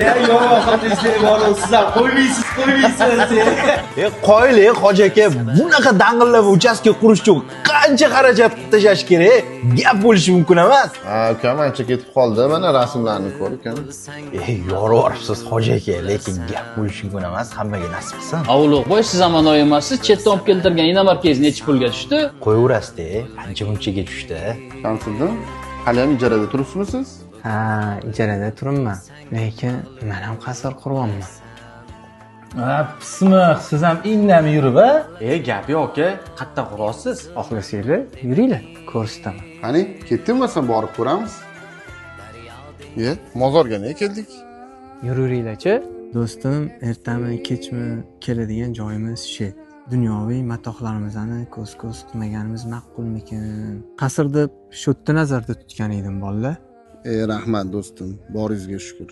Yo'q, qilishlar bor, sizlar qo'ymaysiz. Qoyil, hoji aka, bunaqa dang'illab uchastka qurish uchun qancha xarajat tashlash kerak? Gap bo'lishi mumkin emas. Ha, ukam ancha ketib qoldi. Mana rasmlarni ko'r ukam. Yorib-yoribsiz hoji aka, lekin gap bo'lishi mumkin emas, hammaga nasib qilsin. Ulug'boy, siz zamonaviy emassiz. Chetdan olib keltirgan inomarkaz necha pulga tushdi? Qo'yaverasiz-da, ancha munchaga tushdi. Shamsiddin, hali ham ijarada turibsizmi? Ha, ijarada turibman, lekin men ham qasr quryapman. Pismiq, siz ham indamay yurib, a? Gap yo'q aka, qayerdan qurasiz? Xohlasanglar, yuringlar, ko'rsataman. Qani, ketdingmi, borib ko'ramiz. Mozorga ne keldik? Yuringlar-chi. Do'stim, ertami, kechmi keladigan joyimiz shu. Dunyoviy matohlarimizni ko'z-ko'z qilmaganimiz ma'qulmikin? Qasr deb shu yerda nazarda tutgan edim, bolalar. Rahmat do'stim, boringizga shukr.